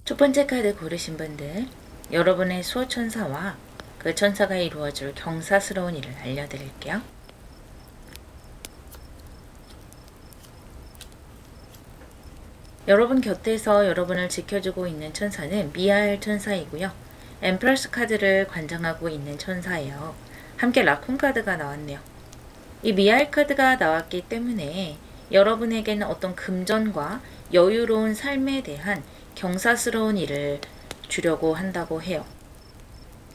첫 번째 카드 고르신 분들, 여러분의 수호천사와 그 천사가 이루어줄 경사스러운 일을 알려드릴게요. 여러분 곁에서 여러분을 지켜주고 있는 천사는 미하엘 천사이고요. 엠프러스 카드를 관장하고 있는 천사예요. 함께 라쿤 카드가 나왔네요. 이 미하엘 카드가 나왔기 때문에 여러분에게는 어떤 금전과 여유로운 삶에 대한 경사스러운 일을 주려고 한다고 해요.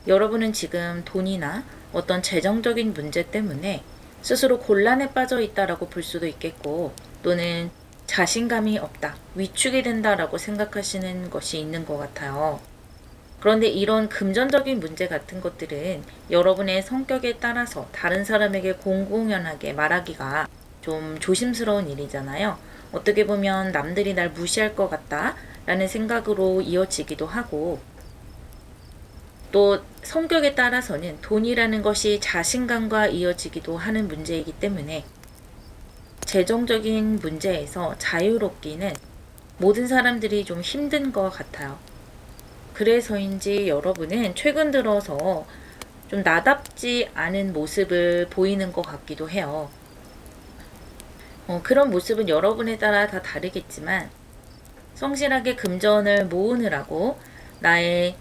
여러분은 지금 돈이나 어떤 재정적인 문제 때문에 스스로 곤란에 빠져 있다라고 볼 수도 있겠고, 또는 자신감이 없다, 위축이 된다라고 생각하시는 것이 있는 것 같아요. 그런데 이런 금전적인 문제 같은 것들은 여러분의 성격에 따라서 다른 사람에게 공공연하게 말하기가 좀 조심스러운 일이잖아요. 어떻게 보면 남들이 날 무시할 것 같다 라는 생각으로 이어지기도 하고, 또 성격에 따라서는 돈이라는 것이 자신감과 이어지기도 하는 문제이기 때문에 재정적인 문제에서 자유롭기는 모든 사람들이 좀 힘든 것 같아요. 그래서인지 여러분은 최근 들어서 좀 나답지 않은 모습을 보이는 것 같기도 해요. 그런 모습은 여러분에 따라 다 다르겠지만, 성실하게 금전을 모으느라고 나의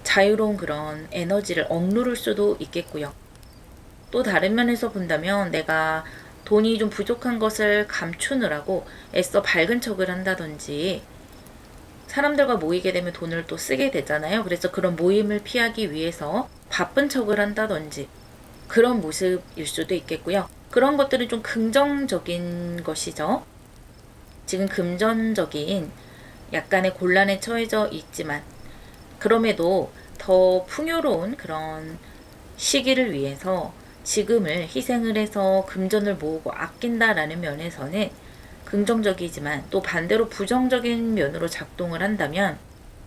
자유로운 그런 에너지를 억누를 수도 있겠고요. 또 다른 면에서 본다면 내가 돈이 좀 부족한 것을 감추느라고 애써 밝은 척을 한다든지, 사람들과 모이게 되면 돈을 또 쓰게 되잖아요. 그래서 그런 모임을 피하기 위해서 바쁜 척을 한다든지 그런 모습일 수도 있겠고요. 그런 것들은 좀 긍정적인 것이죠. 지금 금전적인 약간의 곤란에 처해져 있지만, 그럼에도 더 풍요로운 그런 시기를 위해서 지금을 희생을 해서 금전을 모으고 아낀다라는 면에서는 긍정적이지만, 또 반대로 부정적인 면으로 작동을 한다면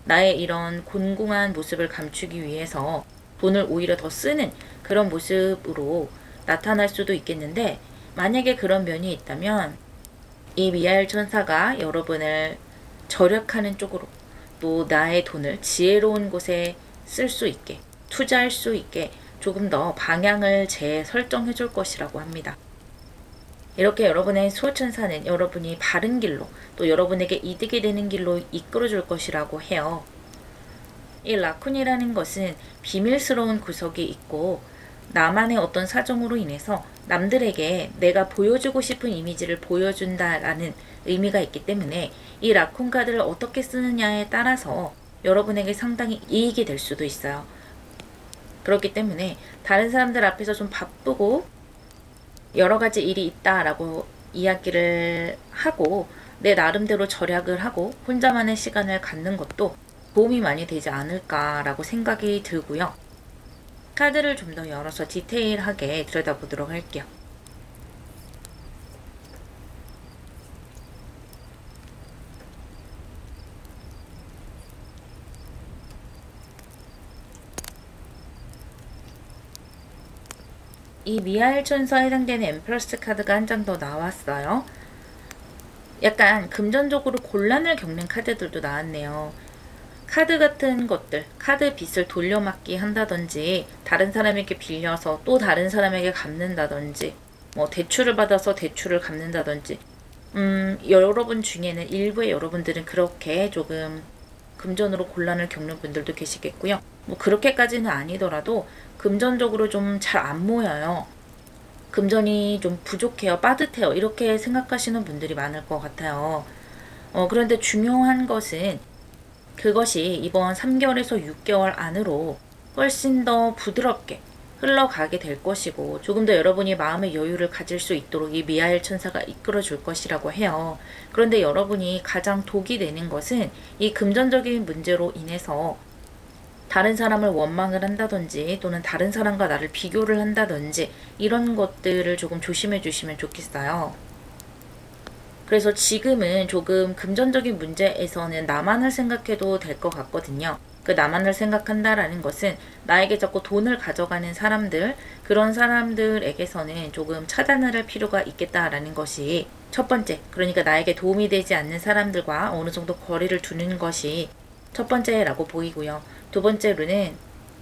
나의 이런 곤궁한 모습을 감추기 위해서 돈을 오히려 더 쓰는 그런 모습으로 나타날 수도 있겠는데, 만약에 그런 면이 있다면 이 미하엘 천사가 여러분을 절약하는 쪽으로, 또 나의 돈을 지혜로운 곳에 쓸 수 있게, 투자할 수 있게 조금 더 방향을 재설정해 줄 것이라고 합니다. 이렇게 여러분의 수호천사는 여러분이 바른 길로, 또 여러분에게 이득이 되는 길로 이끌어 줄 것이라고 해요. 이 라쿤이라는 것은 비밀스러운 구석이 있고, 나만의 어떤 사정으로 인해서 남들에게 내가 보여주고 싶은 이미지를 보여준다라는 의미가 있기 때문에 이 라쿤 카드를 어떻게 쓰느냐에 따라서 여러분에게 상당히 이익이 될 수도 있어요. 그렇기 때문에 다른 사람들 앞에서 좀 바쁘고 여러 가지 일이 있다라고 이야기를 하고 내 나름대로 절약을 하고 혼자만의 시간을 갖는 것도 도움이 많이 되지 않을까라고 생각이 들고요. 카드를 좀 더 열어서 디테일하게 들여다보도록 할게요. 이 미하엘 천사에 해당되는 엠프러스 카드가 한 장 더 나왔어요. 약간 금전적으로 곤란을 겪는 카드들도 나왔네요. 카드 같은 것들, 카드 빚을 돌려막기 한다든지, 다른 사람에게 빌려서 또 다른 사람에게 갚는다든지, 뭐 대출을 받아서 대출을 갚는다든지, 여러분 중에는 일부의 여러분들은 그렇게 조금 금전으로 곤란을 겪는 분들도 계시겠고요. 뭐 그렇게까지는 아니더라도 금전적으로 좀 잘 안 모여요. 금전이 좀 부족해요, 빠듯해요, 이렇게 생각하시는 분들이 많을 것 같아요. 그런데 중요한 것은 그것이 이번 3개월에서 6개월 안으로 훨씬 더 부드럽게 흘러가게 될 것이고, 조금 더 여러분이 마음의 여유를 가질 수 있도록 이 미하엘 천사가 이끌어 줄 것이라고 해요. 그런데 여러분이 가장 독이 되는 것은 이 금전적인 문제로 인해서 다른 사람을 원망을 한다든지, 또는 다른 사람과 나를 비교를 한다든지, 이런 것들을 조금 조심해 주시면 좋겠어요. 그래서 지금은 조금 금전적인 문제에서는 나만을 생각해도 될 것 같거든요. 그 나만을 생각한다라는 것은 나에게 자꾸 돈을 가져가는 사람들, 그런 사람들에게서는 조금 차단을 할 필요가 있겠다라는 것이 첫 번째, 그러니까 나에게 도움이 되지 않는 사람들과 어느 정도 거리를 두는 것이 첫 번째라고 보이고요. 두 번째로는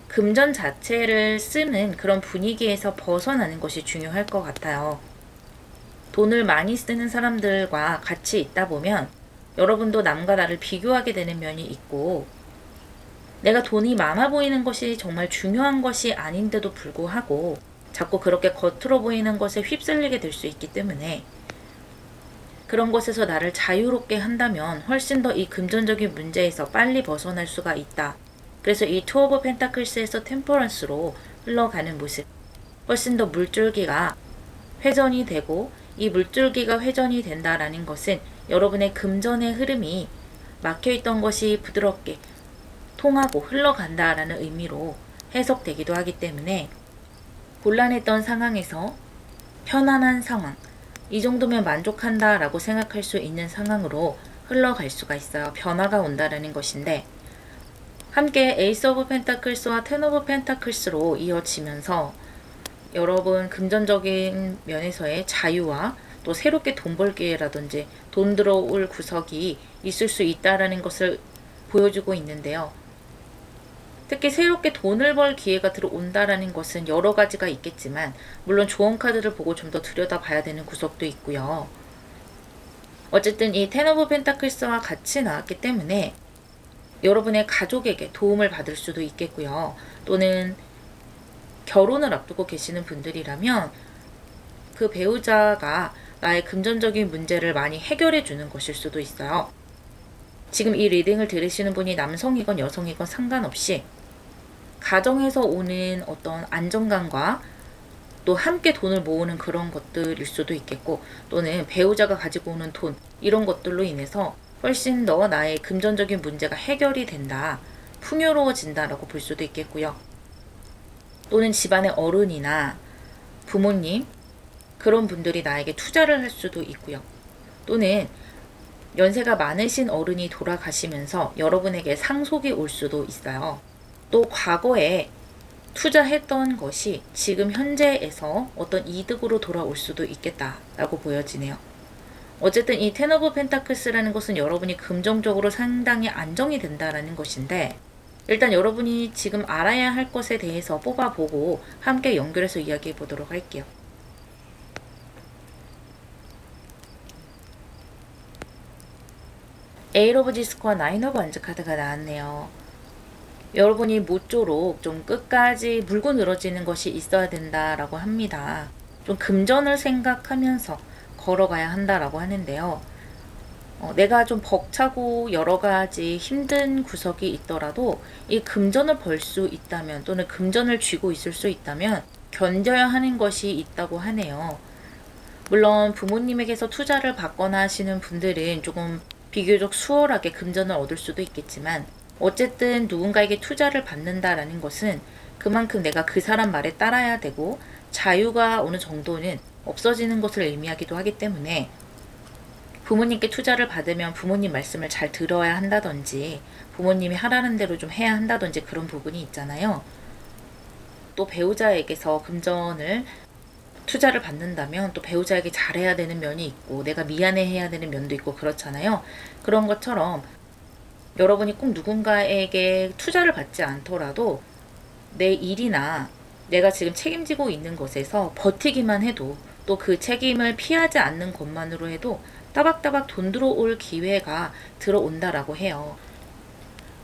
금전 자체를 쓰는 그런 분위기에서 벗어나는 것이 중요할 것 같아요. 돈을 많이 쓰는 사람들과 같이 있다 보면 여러분도 남과 나를 비교하게 되는 면이 있고, 내가 돈이 많아 보이는 것이 정말 중요한 것이 아닌데도 불구하고 자꾸 그렇게 겉으로 보이는 것에 휩쓸리게 될 수 있기 때문에, 그런 것에서 나를 자유롭게 한다면 훨씬 더 이 금전적인 문제에서 빨리 벗어날 수가 있다. 그래서 이 투 오브 펜타클스에서 템퍼런스로 흘러가는 모습, 훨씬 더 물줄기가 회전이 되고, 이 물줄기가 회전이 된다라는 것은 여러분의 금전의 흐름이 막혀있던 것이 부드럽게 통하고 흘러간다라는 의미로 해석되기도 하기 때문에, 곤란했던 상황에서 편안한 상황, 이 정도면 만족한다라고 생각할 수 있는 상황으로 흘러갈 수가 있어요. 변화가 온다라는 것인데, 함께 에이스 오브 펜타클스와 텐 오브 펜타클스로 이어지면서 여러분 금전적인 면에서의 자유와 또 새롭게 돈 벌 기회라든지 돈 들어올 구석이 있을 수 있다라는 것을 보여주고 있는데요. 특히 새롭게 돈을 벌 기회가 들어온다라는 것은 여러 가지가 있겠지만, 물론 좋은 카드를 보고 좀 더 들여다봐야 되는 구석도 있고요. 어쨌든 이 텐 오브 펜타클스와 같이 나왔기 때문에 여러분의 가족에게 도움을 받을 수도 있겠고요. 또는 결혼을 앞두고 계시는 분들이라면 그 배우자가 나의 금전적인 문제를 많이 해결해 주는 것일 수도 있어요. 지금 이 리딩을 들으시는 분이 남성이건 여성이건 상관없이 가정에서 오는 어떤 안정감과 또 함께 돈을 모으는 그런 것들일 수도 있겠고, 또는 배우자가 가지고 오는 돈, 이런 것들로 인해서 훨씬 더 나의 금전적인 문제가 해결이 된다, 풍요로워진다라고 볼 수도 있겠고요. 또는 집안의 어른이나 부모님, 그런 분들이 나에게 투자를 할 수도 있고요. 또는 연세가 많으신 어른이 돌아가시면서 여러분에게 상속이 올 수도 있어요. 또 과거에 투자했던 것이 지금 현재에서 어떤 이득으로 돌아올 수도 있겠다라고 보여지네요. 어쨌든 이 텐 오브 펜타클스라는 것은 여러분이 금전적으로 상당히 안정이 된다라는 것인데, 일단 여러분이 지금 알아야 할 것에 대해서 뽑아보고 함께 연결해서 이야기해 보도록 할게요. 에잇 오브 디스크와 나인 오브 완즈 카드가 나왔네요. 여러분이 모쪼록 좀 끝까지 물고 늘어지는 것이 있어야 된다라고 합니다. 좀 금전을 생각하면서 걸어가야 한다라고 하는데요. 내가 좀 벅차고 여러 가지 힘든 구석이 있더라도 이 금전을 벌 수 있다면, 또는 금전을 쥐고 있을 수 있다면 견뎌야 하는 것이 있다고 하네요. 물론 부모님에게서 투자를 받거나 하시는 분들은 조금 비교적 수월하게 금전을 얻을 수도 있겠지만, 어쨌든 누군가에게 투자를 받는다라는 것은 그만큼 내가 그 사람 말에 따라야 되고 자유가 어느 정도는 없어지는 것을 의미하기도 하기 때문에, 부모님께 투자를 받으면 부모님 말씀을 잘 들어야 한다든지 부모님이 하라는 대로 좀 해야 한다든지 그런 부분이 있잖아요. 또 배우자에게서 금전을 투자를 받는다면 또 배우자에게 잘해야 되는 면이 있고 내가 미안해해야 되는 면도 있고 그렇잖아요. 그런 것처럼 여러분이 꼭 누군가에게 투자를 받지 않더라도 내 일이나 내가 지금 책임지고 있는 것에서 버티기만 해도, 또 그 책임을 피하지 않는 것만으로 해도 따박따박 돈 들어올 기회가 들어온다라고 해요.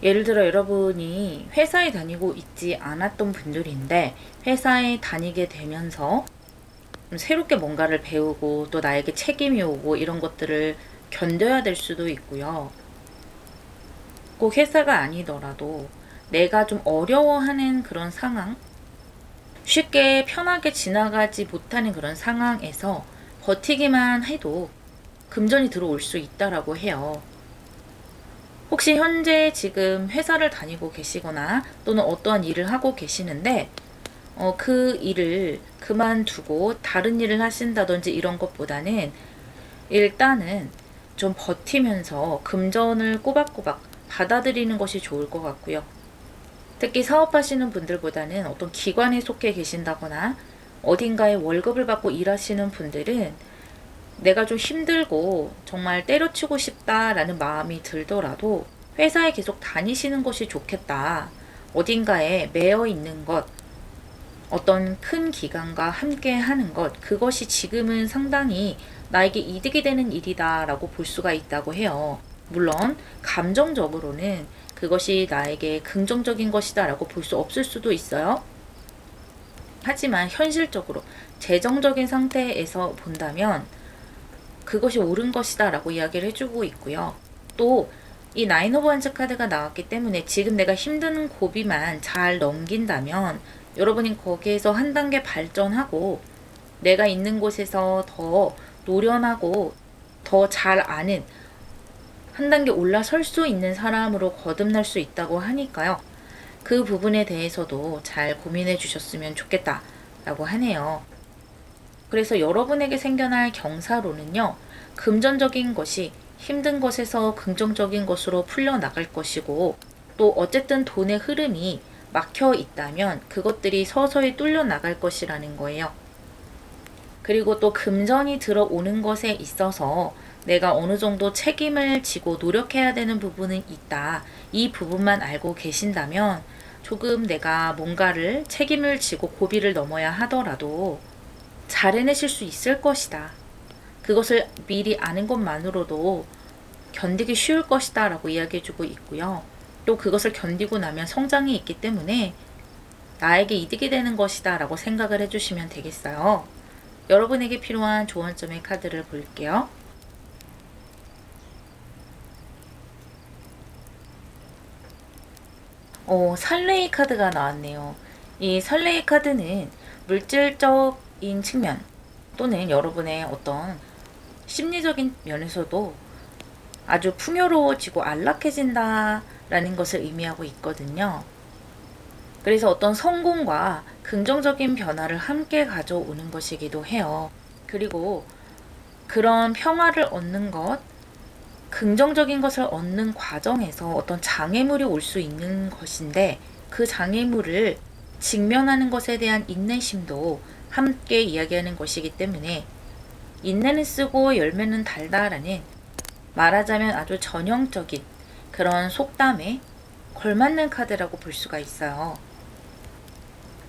예를 들어 여러분이 회사에 다니고 있지 않았던 분들인데 회사에 다니게 되면서 새롭게 뭔가를 배우고 또 나에게 책임이 오고 이런 것들을 견뎌야 될 수도 있고요. 꼭 회사가 아니더라도 내가 좀 어려워하는 그런 상황, 쉽게 편하게 지나가지 못하는 그런 상황에서 버티기만 해도 금전이 들어올 수 있다라고 해요. 혹시 현재 지금 회사를 다니고 계시거나 또는 어떠한 일을 하고 계시는데 그 일을 그만두고 다른 일을 하신다든지 이런 것보다는 일단은 좀 버티면서 금전을 꼬박꼬박 받아들이는 것이 좋을 것 같고요. 특히 사업하시는 분들보다는 어떤 기관에 속해 계신다거나 어딘가에 월급을 받고 일하시는 분들은 내가 좀 힘들고 정말 때려치고 싶다라는 마음이 들더라도 회사에 계속 다니시는 것이 좋겠다. 어딘가에 매여 있는 것, 어떤 큰 기관과 함께 하는 것, 그것이 지금은 상당히 나에게 이득이 되는 일이다라고 볼 수가 있다고 해요. 물론 감정적으로는 그것이 나에게 긍정적인 것이다라고 볼 수 없을 수도 있어요. 하지만 현실적으로 재정적인 상태에서 본다면 그것이 옳은 것이다라고 이야기를 해주고 있고요. 또 이 나인 오브 원즈 카드가 나왔기 때문에 지금 내가 힘든 고비만 잘 넘긴다면 여러분이 거기에서 한 단계 발전하고 내가 있는 곳에서 더 노련하고 더 잘 아는 한 단계 올라설 수 있는 사람으로 거듭날 수 있다고 하니까요. 그 부분에 대해서도 잘 고민해 주셨으면 좋겠다라고 하네요. 그래서 여러분에게 생겨날 경사로는요. 금전적인 것이 힘든 것에서 긍정적인 것으로 풀려나갈 것이고 또 어쨌든 돈의 흐름이 막혀 있다면 그것들이 서서히 뚫려 나갈 것이라는 거예요. 그리고 또 금전이 들어오는 것에 있어서 내가 어느 정도 책임을 지고 노력해야 되는 부분은 있다. 이 부분만 알고 계신다면 조금 내가 뭔가를 책임을 지고 고비를 넘어야 하더라도 잘 해내실 수 있을 것이다. 그것을 미리 아는 것만으로도 견디기 쉬울 것이다 라고 이야기해주고 있고요. 또 그것을 견디고 나면 성장이 있기 때문에 나에게 이득이 되는 것이다 라고 생각을 해주시면 되겠어요. 여러분에게 필요한 조언점의 카드를 볼게요. 설레이 카드가 나왔네요. 이 설레이 카드는 물질적인 측면 또는 여러분의 어떤 심리적인 면에서도 아주 풍요로워지고 안락해진다라는 것을 의미하고 있거든요. 그래서 어떤 성공과 긍정적인 변화를 함께 가져오는 것이기도 해요. 그리고 그런 평화를 얻는 것, 긍정적인 것을 얻는 과정에서 어떤 장애물이 올 수 있는 것인데 그 장애물을 직면하는 것에 대한 인내심도 함께 이야기하는 것이기 때문에 인내는 쓰고 열매는 달다라는 말하자면 아주 전형적인 그런 속담에 걸맞는 카드라고 볼 수가 있어요.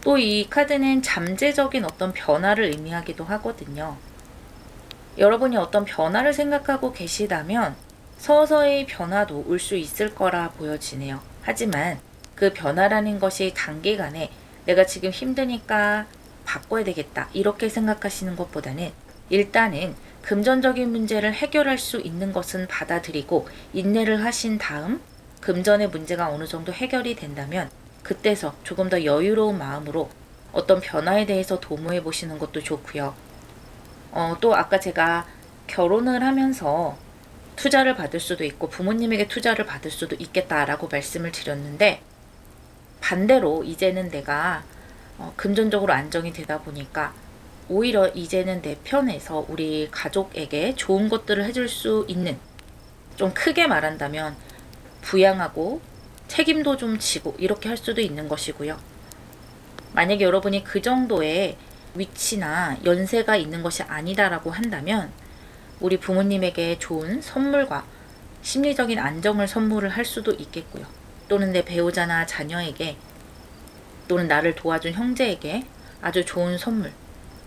또 이 카드는 잠재적인 어떤 변화를 의미하기도 하거든요. 여러분이 어떤 변화를 생각하고 계시다면 서서히 변화도 올 수 있을 거라 보여지네요. 하지만 그 변화라는 것이 단기간에 내가 지금 힘드니까 바꿔야 되겠다 이렇게 생각하시는 것보다는 일단은 금전적인 문제를 해결할 수 있는 것은 받아들이고 인내를 하신 다음 금전의 문제가 어느 정도 해결이 된다면 그때서 조금 더 여유로운 마음으로 어떤 변화에 대해서 도모해 보시는 것도 좋고요. 또 아까 제가 결혼을 하면서 투자를 받을 수도 있고 부모님에게 투자를 받을 수도 있겠다라고 말씀을 드렸는데 반대로 이제는 내가 금전적으로 안정이 되다 보니까 오히려 이제는 내 편에서 우리 가족에게 좋은 것들을 해줄 수 있는, 좀 크게 말한다면 부양하고 책임도 좀 지고 이렇게 할 수도 있는 것이고요. 만약에 여러분이 그 정도의 위치나 연세가 있는 것이 아니다라고 한다면 우리 부모님에게 좋은 선물과 심리적인 안정을 선물을 할 수도 있겠고요. 또는 내 배우자나 자녀에게 또는 나를 도와준 형제에게 아주 좋은 선물,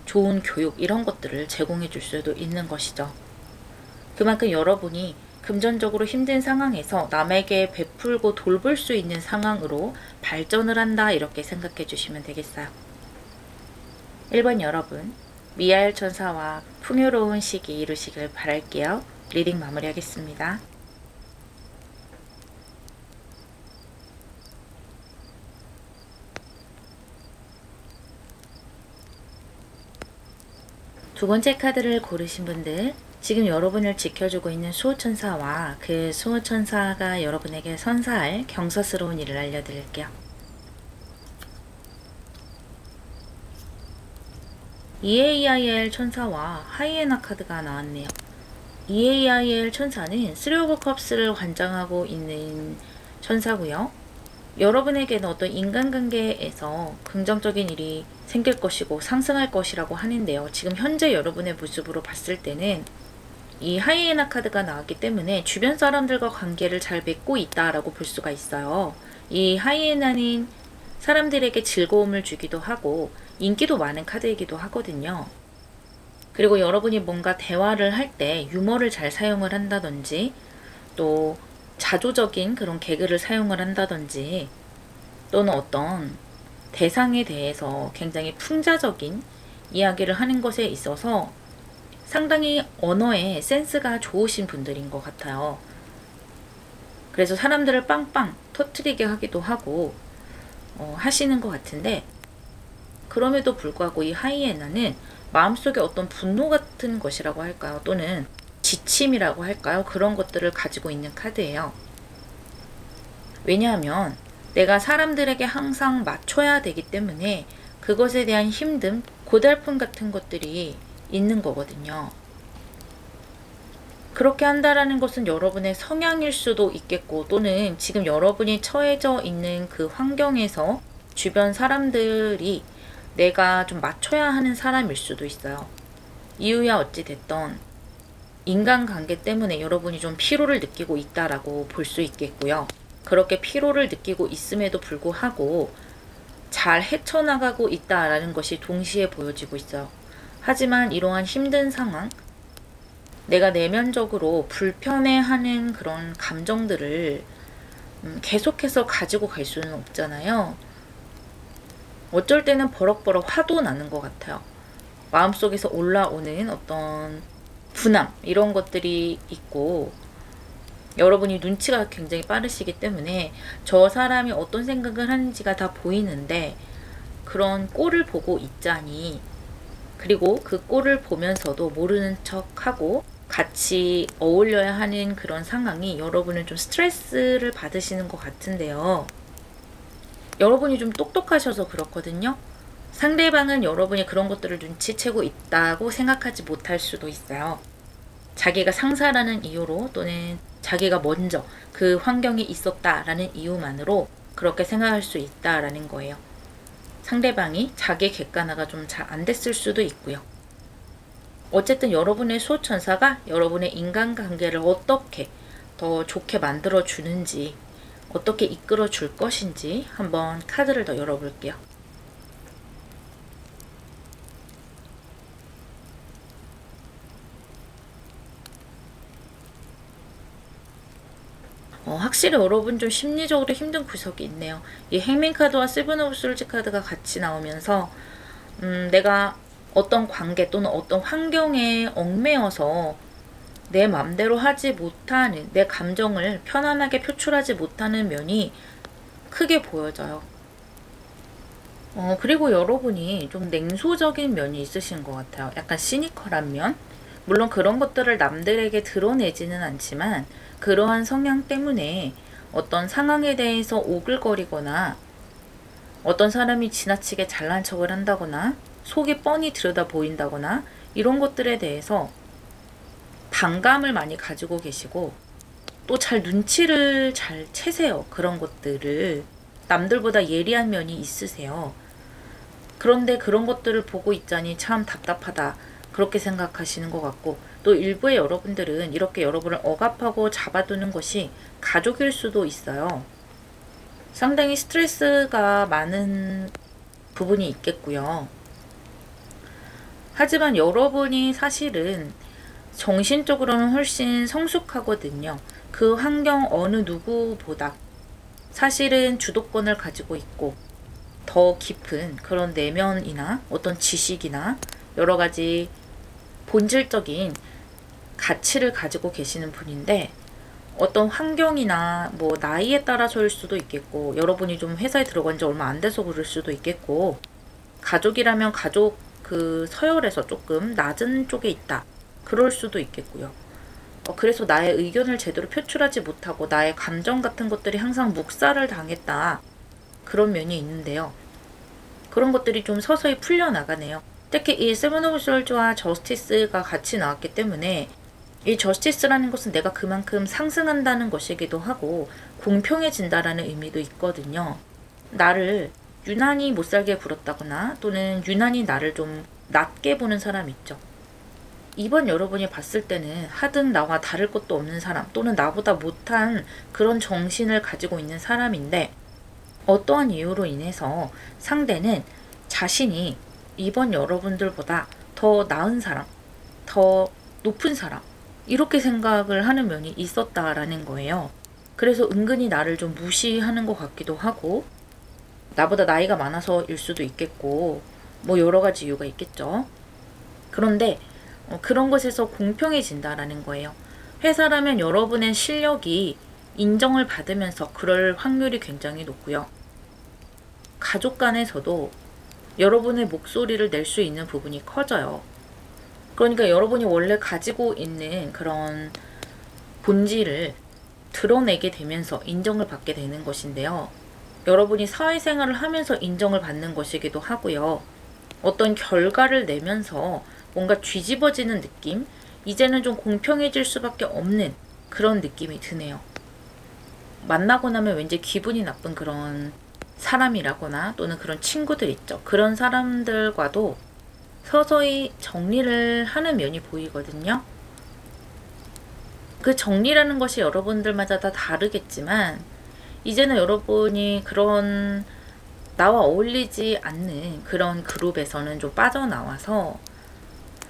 좋은 교육 이런 것들을 제공해 줄 수도 있는 것이죠. 그만큼 여러분이 금전적으로 힘든 상황에서 남에게 베풀고 돌볼 수 있는 상황으로 발전을 한다 이렇게 생각해 주시면 되겠어요. 1번 여러분, 미하엘 천사와 풍요로운 시기 이루시길 바랄게요. 리딩 마무리하겠습니다. 두 번째 카드를 고르신 분들, 지금 여러분을 지켜주고 있는 수호천사와 그 수호천사가 여러분에게 선사할 경사스러운 일을 알려드릴게요. EAIL 천사와 하이에나 카드가 나왔네요. EAIL 천사는 3 오브 컵스를 관장하고 있는 천사고요. 여러분에게는 어떤 인간관계에서 긍정적인 일이 생길 것이고 상승할 것이라고 하는데요. 지금 현재 여러분의 모습으로 봤을 때는 이 하이에나 카드가 나왔기 때문에 주변 사람들과 관계를 잘 맺고 있다라고 볼 수가 있어요. 이 하이에나는 사람들에게 즐거움을 주기도 하고 인기도 많은 카드이기도 하거든요. 그리고 여러분이 뭔가 대화를 할 때 유머를 잘 사용을 한다든지 또 자조적인 그런 개그를 사용을 한다든지 또는 어떤 대상에 대해서 굉장히 풍자적인 이야기를 하는 것에 있어서 상당히 언어에 센스가 좋으신 분들인 것 같아요. 그래서 사람들을 빵빵 터트리게 하기도 하고 하시는 것 같은데, 그럼에도 불구하고 이 하이에나는 마음속에 어떤 분노 같은 것이라고 할까요? 또는 지침이라고 할까요? 그런 것들을 가지고 있는 카드예요. 왜냐하면 내가 사람들에게 항상 맞춰야 되기 때문에 그것에 대한 힘듦, 고달픔 같은 것들이 있는 거거든요. 그렇게 한다라는 것은 여러분의 성향일 수도 있겠고, 또는 지금 여러분이 처해져 있는 그 환경에서 주변 사람들이 내가 좀 맞춰야 하는 사람일 수도 있어요. 이유야 어찌 됐던 인간관계 때문에 여러분이 좀 피로를 느끼고 있다라고 볼 수 있겠고요. 그렇게 피로를 느끼고 있음에도 불구하고 잘 헤쳐나가고 있다라는 것이 동시에 보여지고 있어요. 하지만 이러한 힘든 상황, 내가 내면적으로 불편해하는 그런 감정들을 계속해서 가지고 갈 수는 없잖아요. 어쩔 때는 버럭버럭 화도 나는 것 같아요. 마음속에서 올라오는 어떤 분함, 이런 것들이 있고, 여러분이 눈치가 굉장히 빠르시기 때문에 저 사람이 어떤 생각을 하는지가 다 보이는데, 그런 꼴을 보고 있자니, 그리고 그 꼴을 보면서도 모르는 척하고 같이 어울려야 하는 그런 상황이 여러분은 좀 스트레스를 받으시는 것 같은데요. 여러분이 좀 똑똑하셔서 그렇거든요. 상대방은 여러분이 그런 것들을 눈치채고 있다고 생각하지 못할 수도 있어요. 자기가 상사라는 이유로, 또는 자기가 먼저 그 환경에 있었다라는 이유만으로 그렇게 생각할 수 있다라는 거예요. 상대방이 자기 객관화가 좀 잘 안 됐을 수도 있고요. 어쨌든 여러분의 수호천사가 여러분의 인간관계를 어떻게 더 좋게 만들어 주는지, 어떻게 이끌어 줄 것인지 한번 카드를 더 열어볼게요. 확실히 여러분 좀 심리적으로 힘든 구석이 있네요. 이 행민 카드와 세븐 오브 솔즈 카드가 같이 나오면서 내가 어떤 관계 또는 어떤 환경에 얽매여서 내 맘대로 하지 못하는, 내 감정을 편안하게 표출하지 못하는 면이 크게 보여져요. 그리고 여러분이 좀 냉소적인 면이 있으신 것 같아요. 약간 시니컬한 면? 물론 그런 것들을 남들에게 드러내지는 않지만 그러한 성향 때문에 어떤 상황에 대해서 오글거리거나 어떤 사람이 지나치게 잘난 척을 한다거나 속이 뻔히 들여다 보인다거나 이런 것들에 대해서 반감을 많이 가지고 계시고, 또 잘 눈치를 잘 채세요. 그런 것들을 남들보다 예리한 면이 있으세요. 그런데 그런 것들을 보고 있자니 참 답답하다, 그렇게 생각하시는 것 같고, 또 일부의 여러분들은 이렇게 여러분을 억압하고 잡아두는 것이 가족일 수도 있어요. 상당히 스트레스가 많은 부분이 있겠고요. 하지만 여러분이 사실은 정신적으로는 훨씬 성숙하거든요. 그 환경 어느 누구보다 사실은 주도권을 가지고 있고 더 깊은 그런 내면이나 어떤 지식이나 여러 가지 본질적인 가치를 가지고 계시는 분인데, 어떤 환경이나 뭐 나이에 따라서일 수도 있겠고, 여러분이 좀 회사에 들어간 지 얼마 안 돼서 그럴 수도 있겠고, 가족이라면 가족 그 서열에서 조금 낮은 쪽에 있다, 그럴 수도 있겠고요. 그래서 나의 의견을 제대로 표출하지 못하고 나의 감정 같은 것들이 항상 묵살을 당했다, 그런 면이 있는데요. 그런 것들이 좀 서서히 풀려나가네요. 특히 이 세븐 오브 솔즈와 저스티스가 같이 나왔기 때문에 이 저스티스라는 것은 내가 그만큼 상승한다는 것이기도 하고 공평해진다라는 의미도 있거든요. 나를 유난히 못살게 굴었다거나 또는 유난히 나를 좀 낮게 보는 사람 있죠. 이번 여러분이 봤을 때는 하등 나와 다를 것도 없는 사람 또는 나보다 못한 그런 정신을 가지고 있는 사람인데 어떠한 이유로 인해서 상대는 자신이 이번 여러분들보다 더 나은 사람, 더 높은 사람 이렇게 생각을 하는 면이 있었다라는 거예요. 그래서 은근히 나를 좀 무시하는 것 같기도 하고 나보다 나이가 많아서일 수도 있겠고 뭐 여러 가지 이유가 있겠죠. 그런데 그런 것에서 공평해진다라는 거예요. 회사라면 여러분의 실력이 인정을 받으면서 그럴 확률이 굉장히 높고요. 가족 간에서도 여러분의 목소리를 낼 수 있는 부분이 커져요. 그러니까 여러분이 원래 가지고 있는 그런 본질을 드러내게 되면서 인정을 받게 되는 것인데요. 여러분이 사회생활을 하면서 인정을 받는 것이기도 하고요. 어떤 결과를 내면서 뭔가 뒤집어지는 느낌? 이제는 좀 공평해질 수밖에 없는 그런 느낌이 드네요. 만나고 나면 왠지 기분이 나쁜 그런 사람이라거나 또는 그런 친구들 있죠. 그런 사람들과도 서서히 정리를 하는 면이 보이거든요. 그 정리라는 것이 여러분들마다 다 다르겠지만 이제는 여러분이 그런 나와 어울리지 않는 그런 그룹에서는 좀 빠져나와서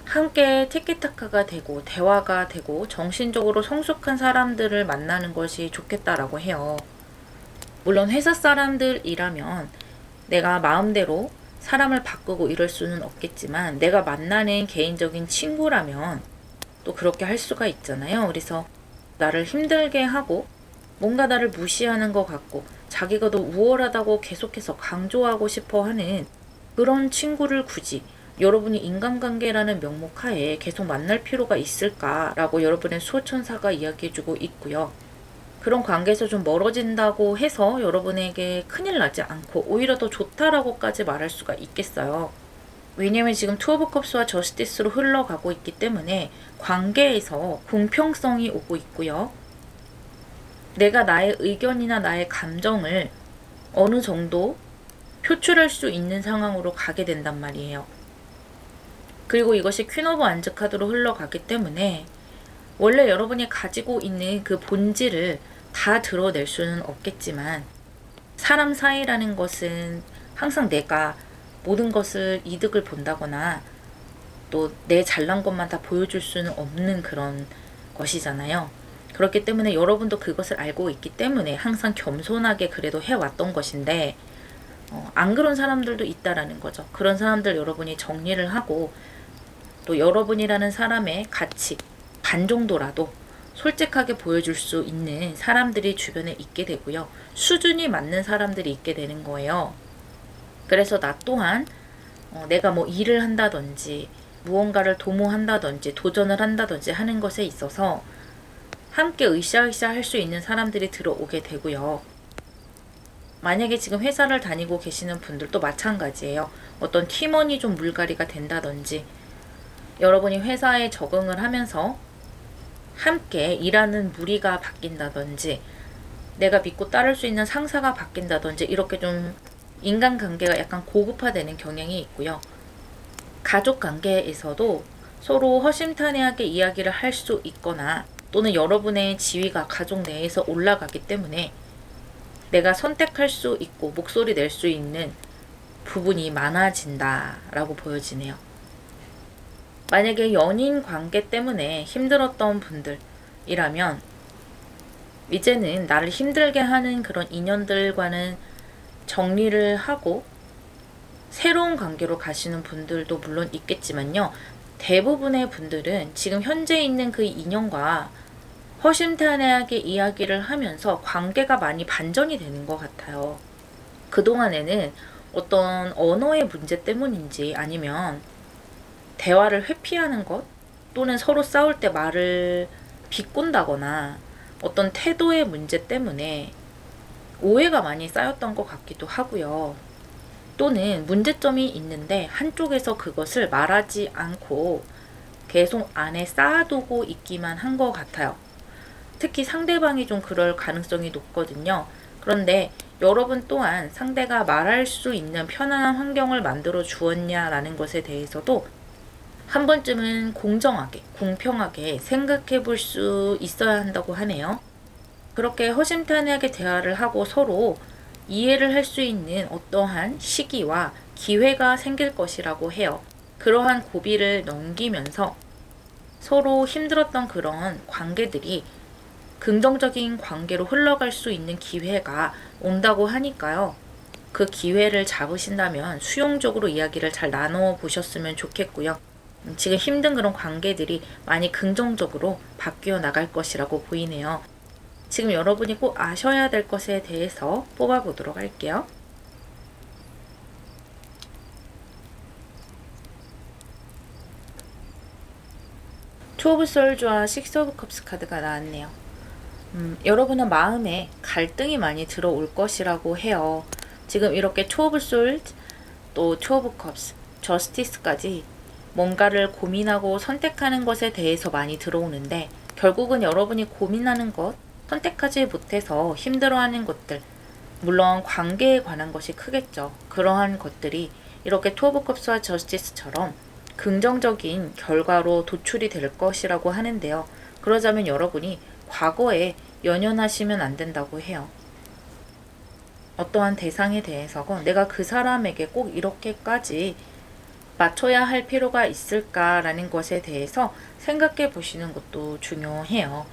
함께 티키타카가 되고 대화가 되고 정신적으로 성숙한 사람들을 만나는 것이 좋겠다라고 해요. 물론 회사 사람들이라면 내가 마음대로 사람을 바꾸고 이럴 수는 없겠지만 내가 만나는 개인적인 친구라면 또 그렇게 할 수가 있잖아요. 그래서 나를 힘들게 하고 뭔가 나를 무시하는 것 같고 자기가 더 우월하다고 계속해서 강조하고 싶어 하는 그런 친구를 굳이 여러분이 인간관계라는 명목하에 계속 만날 필요가 있을까라고 여러분의 수호천사가 이야기해주고 있고요. 그런 관계에서 좀 멀어진다고 해서 여러분에게 큰일 나지 않고 오히려 더 좋다라고까지 말할 수가 있겠어요. 왜냐면 지금 투 오브 컵스와 저스티스로 흘러가고 있기 때문에 관계에서 공평성이 오고 있고요. 내가 나의 의견이나 나의 감정을 어느 정도 표출할 수 있는 상황으로 가게 된단 말이에요. 그리고 이것이 퀸 오브 안즈 카드로 흘러가기 때문에 원래 여러분이 가지고 있는 그 본질을 다 드러낼 수는 없겠지만 사람 사이라는 것은 항상 내가 모든 것을 이득을 본다거나 또 내 잘난 것만 다 보여줄 수는 없는 그런 것이잖아요. 그렇기 때문에 여러분도 그것을 알고 있기 때문에 항상 겸손하게 그래도 해왔던 것인데 안 그런 사람들도 있다라는 거죠. 그런 사람들 여러분이 정리를 하고 또 여러분이라는 사람의 가치 반 정도라도 솔직하게 보여줄 수 있는 사람들이 주변에 있게 되고요. 수준이 맞는 사람들이 있게 되는 거예요. 그래서 나 또한 내가 뭐 일을 한다든지 무언가를 도모한다든지 도전을 한다든지 하는 것에 있어서 함께 으쌰으쌰 할 수 있는 사람들이 들어오게 되고요. 만약에 지금 회사를 다니고 계시는 분들도 마찬가지예요. 어떤 팀원이 좀 물갈이가 된다든지 여러분이 회사에 적응을 하면서 함께 일하는 무리가 바뀐다든지 내가 믿고 따를 수 있는 상사가 바뀐다든지 이렇게 좀 인간관계가 약간 고급화되는 경향이 있고요. 가족관계에서도 서로 허심탄회하게 이야기를 할 수 있거나 또는 여러분의 지위가 가족 내에서 올라가기 때문에 내가 선택할 수 있고 목소리 낼 수 있는 부분이 많아진다라고 보여지네요. 만약에 연인 관계 때문에 힘들었던 분들이라면 이제는 나를 힘들게 하는 그런 인연들과는 정리를 하고 새로운 관계로 가시는 분들도 물론 있겠지만요. 대부분의 분들은 지금 현재 있는 그 인연과 허심탄회하게 이야기를 하면서 관계가 많이 반전이 되는 것 같아요. 그동안에는 어떤 언어의 문제 때문인지 아니면 대화를 회피하는 것 또는 서로 싸울 때 말을 비꼰다거나 어떤 태도의 문제 때문에 오해가 많이 쌓였던 것 같기도 하고요. 또는 문제점이 있는데 한쪽에서 그것을 말하지 않고 계속 안에 쌓아두고 있기만 한 것 같아요. 특히 상대방이 좀 그럴 가능성이 높거든요. 그런데 여러분 또한 상대가 말할 수 있는 편안한 환경을 만들어 주었냐라는 것에 대해서도 한 번쯤은 공정하게, 공평하게 생각해 볼 수 있어야 한다고 하네요. 그렇게 허심탄회하게 대화를 하고 서로 이해를 할 수 있는 어떠한 시기와 기회가 생길 것이라고 해요. 그러한 고비를 넘기면서 서로 힘들었던 그런 관계들이 긍정적인 관계로 흘러갈 수 있는 기회가 온다고 하니까요. 그 기회를 잡으신다면 수용적으로 이야기를 잘 나눠 보셨으면 좋겠고요. 지금 힘든 그런 관계들이 많이 긍정적으로 바뀌어 나갈 것이라고 보이네요. 지금 여러분이 꼭 아셔야 될 것에 대해서 뽑아보도록 할게요. 투 오브 솔즈와 식스 오브 컵스 카드가 나왔네요. 여러분은 마음에 갈등이 많이 들어올 것이라고 해요. 지금 이렇게 투 오브 솔즈, 또 투 오브 컵스, 저스티스까지 뭔가를 고민하고 선택하는 것에 대해서 많이 들어오는데 결국은 여러분이 고민하는 것, 선택하지 못해서 힘들어하는 것들, 물론 관계에 관한 것이 크겠죠. 그러한 것들이 이렇게 투 오브 컵스와 저스티스처럼 긍정적인 결과로 도출이 될 것이라고 하는데요. 그러자면 여러분이 과거에 연연하시면 안 된다고 해요. 어떠한 대상에 대해서건 내가 그 사람에게 꼭 이렇게까지 맞춰야 할 필요가 있을까라는 것에 대해서 생각해 보시는 것도 중요해요.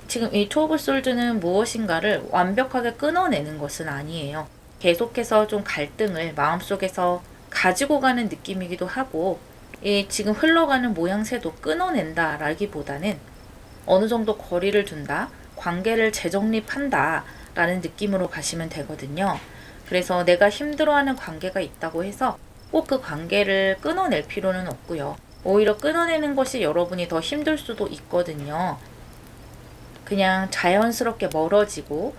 지금 이 투 오브 솔즈는 무엇인가를 완벽하게 끊어내는 것은 아니에요. 계속해서 좀 갈등을 마음속에서 가지고 가는 느낌이기도 하고 이 지금 흘러가는 모양새도 끊어낸다 라기보다는 어느 정도 거리를 둔다, 관계를 재정립한다 라는 느낌으로 가시면 되거든요. 그래서 내가 힘들어하는 관계가 있다고 해서 꼭 그 관계를 끊어낼 필요는 없고요. 오히려 끊어내는 것이 여러분이 더 힘들 수도 있거든요. 그냥 자연스럽게 멀어지고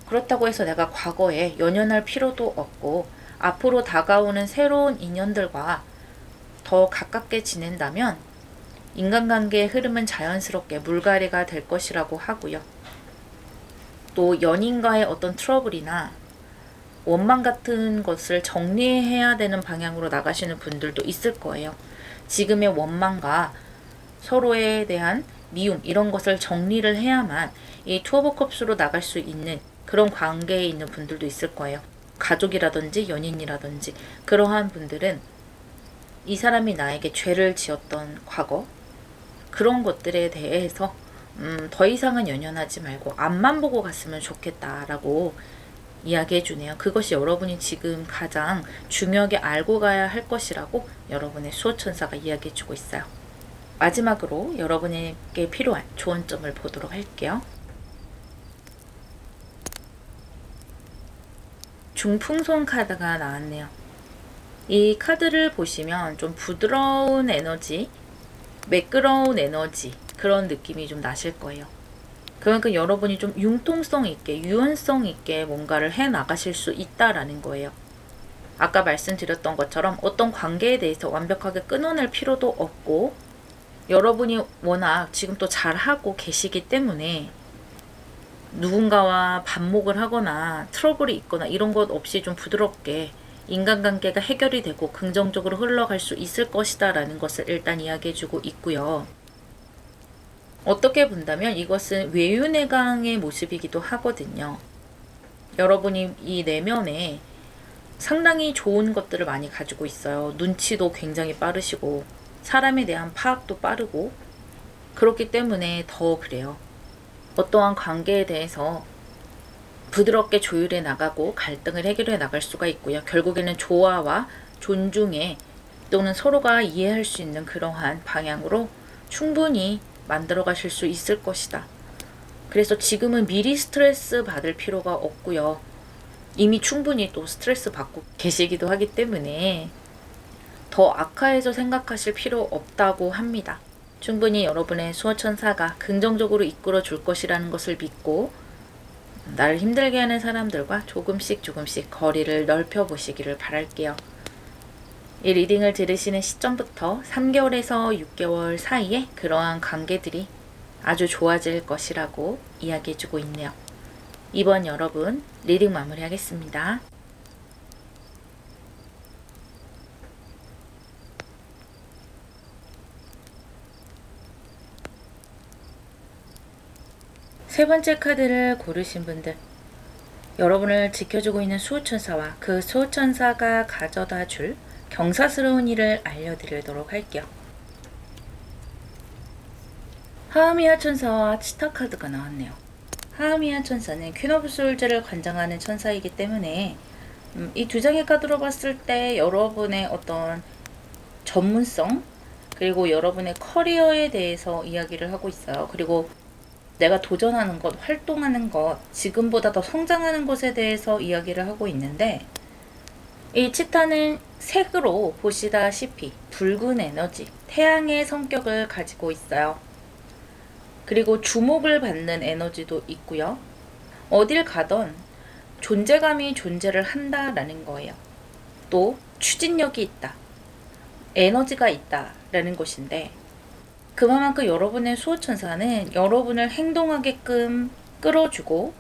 그렇다고 해서 내가 과거에 연연할 필요도 없고 앞으로 다가오는 새로운 인연들과 더 가깝게 지낸다면 인간관계의 흐름은 자연스럽게 물갈이가 될 것이라고 하고요. 또 연인과의 어떤 트러블이나 원망 같은 것을 정리해야 되는 방향으로 나가시는 분들도 있을 거예요. 지금의 원망과 서로에 대한 미움 이런 것을 정리를 해야만 이 투 오브 컵스로 나갈 수 있는 그런 관계에 있는 분들도 있을 거예요. 가족이라든지 연인이라든지 그러한 분들은 이 사람이 나에게 죄를 지었던 과거 그런 것들에 대해서 더 이상은 연연하지 말고 앞만 보고 갔으면 좋겠다라고 이야기해 주네요. 그것이 여러분이 지금 가장 중요하게 알고 가야 할 것이라고 여러분의 수호천사가 이야기해 주고 있어요. 마지막으로 여러분에게 필요한 조언점을 보도록 할게요. 중풍선 카드가 나왔네요. 이 카드를 보시면 좀 부드러운 에너지, 매끄러운 에너지 그런 느낌이 좀 나실 거예요. 그만큼 여러분이 좀 융통성 있게, 유연성 있게 뭔가를 해 나가실 수 있다라는 거예요. 아까 말씀드렸던 것처럼 어떤 관계에 대해서 완벽하게 끊어낼 필요도 없고 여러분이 워낙 지금 또 잘하고 계시기 때문에 누군가와 반목을 하거나 트러블이 있거나 이런 것 없이 좀 부드럽게 인간관계가 해결이 되고 긍정적으로 흘러갈 수 있을 것이다 라는 것을 일단 이야기해주고 있고요. 어떻게 본다면 이것은 외유내강의 모습이기도 하거든요. 여러분이 이 내면에 상당히 좋은 것들을 많이 가지고 있어요. 눈치도 굉장히 빠르시고 사람에 대한 파악도 빠르고 그렇기 때문에 더 그래요. 어떠한 관계에 대해서 부드럽게 조율해 나가고 갈등을 해결해 나갈 수가 있고요. 결국에는 조화와 존중에 또는 서로가 이해할 수 있는 그러한 방향으로 충분히 만들어 가실 수 있을 것이다. 그래서 지금은 미리 스트레스 받을 필요가 없고요. 이미 충분히 또 스트레스 받고 계시기도 하기 때문에 더 악화해서 생각하실 필요 없다고 합니다. 충분히 여러분의 수호천사가 긍정적으로 이끌어 줄 것이라는 것을 믿고 나를 힘들게 하는 사람들과 조금씩 거리를 넓혀 보시기를 바랄게요. 이 리딩을 들으시는 시점부터 3개월에서 6개월 사이에 그러한 관계들이 아주 좋아질 것이라고 이야기해주고 있네요. 이번 여러분 리딩 마무리하겠습니다. 세 번째 카드를 고르신 분들, 여러분을 지켜주고 있는 수호천사와 그 수호천사가 가져다 줄 경사스러운 일을 알려드리도록 할게요. 하하미아 천사와 치타 카드가 나왔네요. 하하미아 천사는 퀸 오브 솔즈를 관장하는 천사이기 때문에 이 두 장의 카드로 봤을 때 여러분의 어떤 전문성, 그리고 여러분의 커리어에 대해서 이야기를 하고 있어요. 그리고 내가 도전하는 것, 활동하는 것, 지금보다 더 성장하는 것에 대해서 이야기를 하고 있는데, 이 치타는 색으로 보시다시피 붉은 에너지, 태양의 성격을 가지고 있어요. 그리고 주목을 받는 에너지도 있고요. 어딜 가던 존재감이 존재를 한다라는 거예요. 또 추진력이 있다, 에너지가 있다라는 것인데, 그만큼 여러분의 수호천사는 여러분을 행동하게끔 끌어주고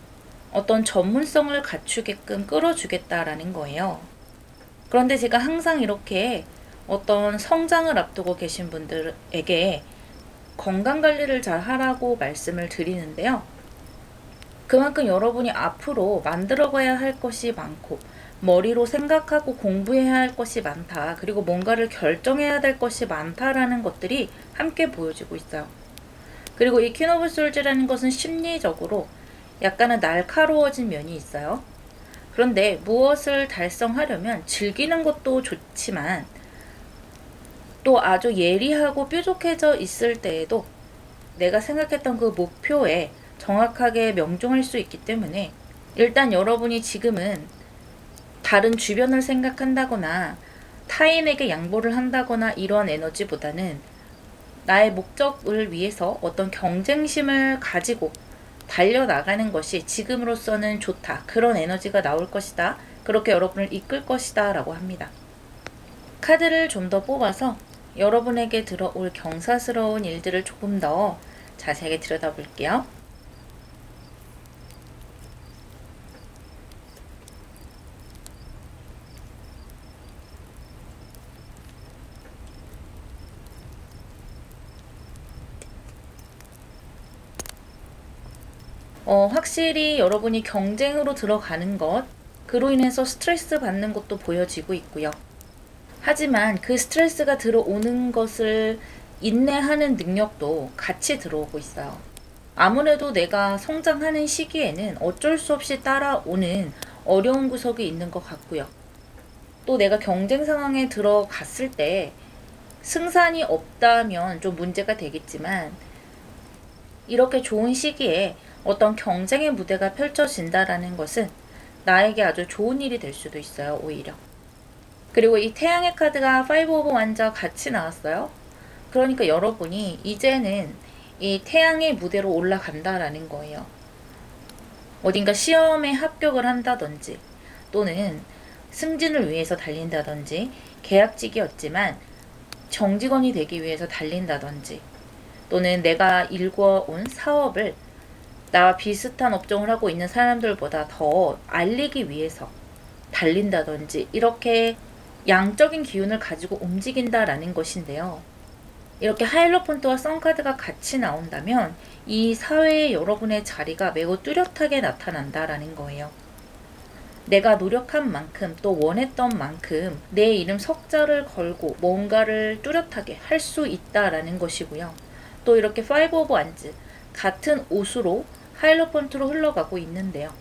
어떤 전문성을 갖추게끔 끌어주겠다라는 거예요. 그런데 제가 항상 이렇게 어떤 성장을 앞두고 계신 분들에게 건강관리를 잘 하라고 말씀을 드리는데요. 그만큼 여러분이 앞으로 만들어가야 할 것이 많고, 머리로 생각하고 공부해야 할 것이 많다, 그리고 뭔가를 결정해야 될 것이 많다라는 것들이 함께 보여지고 있어요. 그리고 이 퀸 오브 솔즈라는 것은 심리적으로 약간은 날카로워진 면이 있어요. 그런데 무엇을 달성하려면 즐기는 것도 좋지만 또 아주 예리하고 뾰족해져 있을 때에도 내가 생각했던 그 목표에 정확하게 명중할 수 있기 때문에, 일단 여러분이 지금은 다른 주변을 생각한다거나 타인에게 양보를 한다거나 이런 에너지보다는 나의 목적을 위해서 어떤 경쟁심을 가지고 달려나가는 것이 지금으로서는 좋다, 그런 에너지가 나올 것이다, 그렇게 여러분을 이끌 것이다 라고 합니다. 카드를 좀 더 뽑아서 여러분에게 들어올 경사스러운 일들을 조금 더 자세하게 들여다볼게요. 확실히 여러분이 경쟁으로 들어가는 것, 그로 인해서 스트레스 받는 것도 보여지고 있고요. 하지만 그 스트레스가 들어오는 것을 인내하는 능력도 같이 들어오고 있어요. 아무래도 내가 성장하는 시기에는 어쩔 수 없이 따라오는 어려운 구석이 있는 것 같고요. 또 내가 경쟁 상황에 들어갔을 때 승산이 없다면 좀 문제가 되겠지만, 이렇게 좋은 시기에 어떤 경쟁의 무대가 펼쳐진다라는 것은 나에게 아주 좋은 일이 될 수도 있어요, 오히려. 그리고 이 태양의 카드가 5 오브 완즈와 같이 나왔어요. 그러니까 여러분이 이제는 이 태양의 무대로 올라간다라는 거예요. 어딘가 시험에 합격을 한다든지, 또는 승진을 위해서 달린다든지, 계약직이었지만 정직원이 되기 위해서 달린다든지, 또는 내가 일궈온 사업을 나와 비슷한 업종을 하고 있는 사람들보다 더 알리기 위해서 달린다든지, 이렇게 양적인 기운을 가지고 움직인다라는 것인데요. 이렇게 하이로폰트와 선카드가 같이 나온다면 이 사회에 여러분의 자리가 매우 뚜렷하게 나타난다라는 거예요. 내가 노력한 만큼, 또 원했던 만큼 내 이름 석자를 걸고 뭔가를 뚜렷하게 할 수 있다라는 것이고요. 또 이렇게 5 오브 완즈, 같은 옷으로 하이로폰트로 흘러가고 있는데요.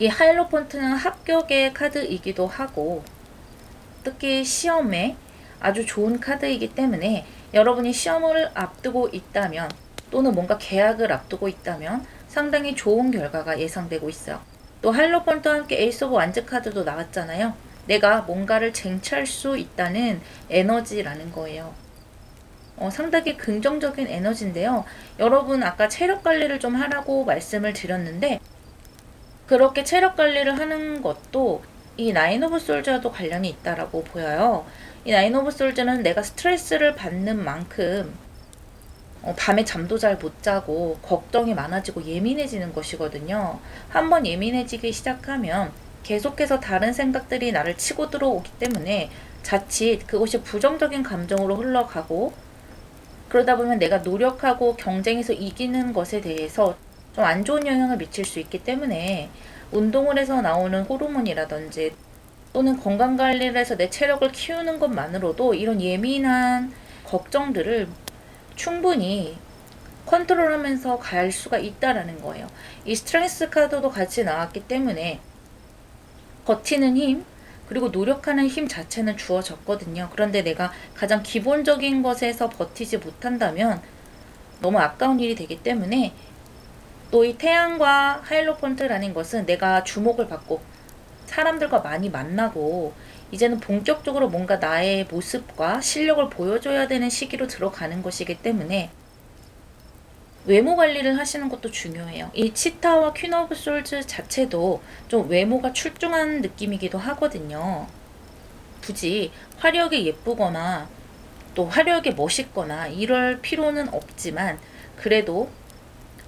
이 하이로폰트는 합격의 카드이기도 하고, 특히 시험에 아주 좋은 카드이기 때문에 여러분이 시험을 앞두고 있다면, 또는 뭔가 계약을 앞두고 있다면 상당히 좋은 결과가 예상되고 있어요. 또 하이로폰트와 함께 에이스 오브 완즈 카드도 나왔잖아요. 내가 뭔가를 쟁취할 수 있다는 에너지라는 거예요. 상당히 긍정적인 에너지인데요. 여러분 아까 체력 관리를 좀 하라고 말씀을 드렸는데, 그렇게 체력 관리를 하는 것도 이 나인 오브 솔즈와도 관련이 있다라고 보여요. 이 나인 오브 솔즈는 내가 스트레스를 받는 만큼 밤에 잠도 잘 못 자고 걱정이 많아지고 예민해지는 것이거든요. 한번 예민해지기 시작하면 계속해서 다른 생각들이 나를 치고 들어오기 때문에 자칫 그것이 부정적인 감정으로 흘러가고, 그러다 보면 내가 노력하고 경쟁에서 이기는 것에 대해서 좀 안 좋은 영향을 미칠 수 있기 때문에 운동을 해서 나오는 호르몬이라든지 또는 건강관리를 해서 내 체력을 키우는 것만으로도 이런 예민한 걱정들을 충분히 컨트롤하면서 갈 수가 있다라는 거예요. 이 스트렝스 카드도 같이 나왔기 때문에 버티는 힘, 그리고 노력하는 힘 자체는 주어졌거든요. 그런데 내가 가장 기본적인 것에서 버티지 못한다면 너무 아까운 일이 되기 때문에 또 이 태양과 하이로폰트라는 것은 내가 주목을 받고 사람들과 많이 만나고 이제는 본격적으로 뭔가 나의 모습과 실력을 보여줘야 되는 시기로 들어가는 것이기 때문에 외모 관리를 하시는 것도 중요해요. 이 치타와 퀸 오브 솔즈 자체도 좀 외모가 출중한 느낌이기도 하거든요. 굳이 화려하게 예쁘거나 또 화려하게 멋있거나 이럴 필요는 없지만 그래도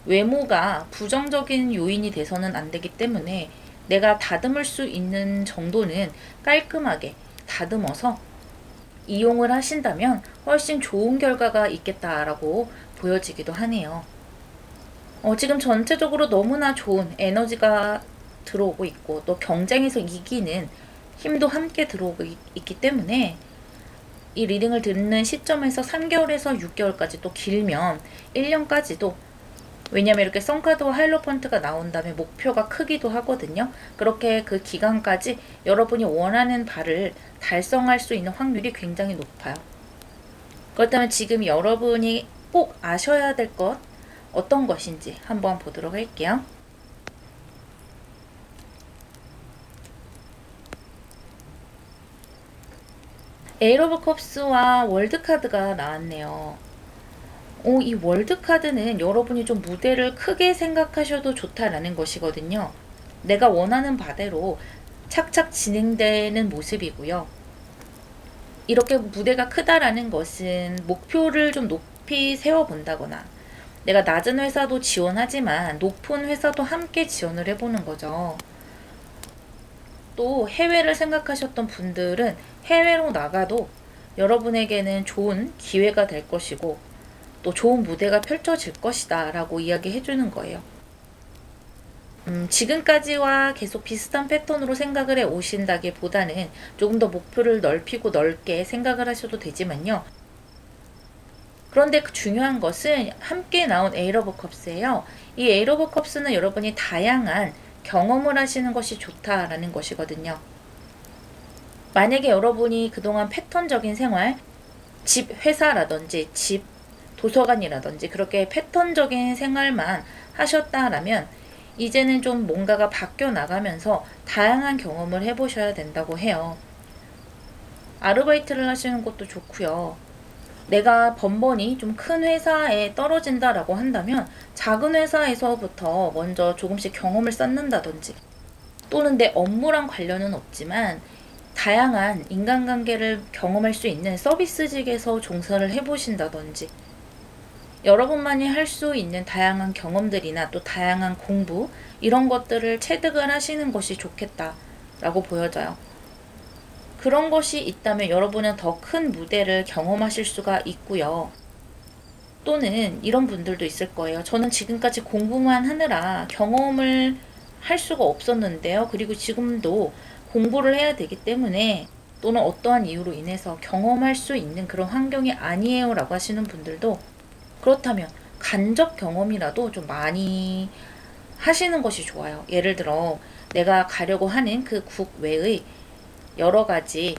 외모가 부정적인 요인이 돼서는 안 되기 때문에 내가 다듬을 수 있는 정도는 깔끔하게 다듬어서 이용을 하신다면 훨씬 좋은 결과가 있겠다라고 보여지기도 하네요. 지금 전체적으로 너무나 좋은 에너지가 들어오고 있고 또 경쟁에서 이기는 힘도 함께 들어오고 있기 때문에 이 리딩을 듣는 시점에서 3개월에서 6개월까지 또 길면 1년까지도 왜냐면 이렇게 선카드와 하이로펀트가 나온 다음에 목표가 크기도 하거든요. 그렇게 그 기간까지 여러분이 원하는 바를 달성할 수 있는 확률이 굉장히 높아요. 그렇다면 지금 여러분이 꼭 아셔야 될 것 어떤 것인지 한번 보도록 할게요. 에이스 오브 컵스와 월드카드가 나왔네요. 이 월드카드는 여러분이 좀 무대를 크게 생각하셔도 좋다라는 것이거든요. 내가 원하는 바대로 착착 진행되는 모습이고요. 이렇게 무대가 크다라는 것은 목표를 좀 높이 세워본다거나 내가 낮은 회사도 지원하지만 높은 회사도 함께 지원을 해보는 거죠. 또 해외를 생각하셨던 분들은 해외로 나가도 여러분에게는 좋은 기회가 될 것이고 또 좋은 무대가 펼쳐질 것이다 라고 이야기해 주는 거예요. 지금까지와 계속 비슷한 패턴으로 생각을 해 오신다기보다는 조금 더 목표를 넓히고 넓게 생각을 하셔도 되지만요. 그런데 중요한 것은 함께 나온 에이스 오브 컵스예요. 이 에이스 오브 컵스는 여러분이 다양한 경험을 하시는 것이 좋다라는 것이거든요. 만약에 여러분이 그동안 패턴적인 생활, 집 회사라든지 집 도서관이라든지 그렇게 패턴적인 생활만 하셨다라면 이제는 좀 뭔가가 바뀌어 나가면서 다양한 경험을 해보셔야 된다고 해요. 아르바이트를 하시는 것도 좋고요. 내가 번번이 좀 큰 회사에 떨어진다라고 한다면 작은 회사에서부터 먼저 조금씩 경험을 쌓는다든지 또는 내 업무랑 관련은 없지만 다양한 인간관계를 경험할 수 있는 서비스직에서 종사를 해보신다든지 여러분만이 할 수 있는 다양한 경험들이나 또 다양한 공부 이런 것들을 체득을 하시는 것이 좋겠다라고 보여져요. 그런 것이 있다면 여러분은 더 큰 무대를 경험하실 수가 있고요. 또는 이런 분들도 있을 거예요. 저는 지금까지 공부만 하느라 경험을 할 수가 없었는데요. 그리고 지금도 공부를 해야 되기 때문에 또는 어떠한 이유로 인해서 경험할 수 있는 그런 환경이 아니에요 라고 하시는 분들도 그렇다면 간접 경험이라도 좀 많이 하시는 것이 좋아요. 예를 들어 내가 가려고 하는 그 국 외의 여러 가지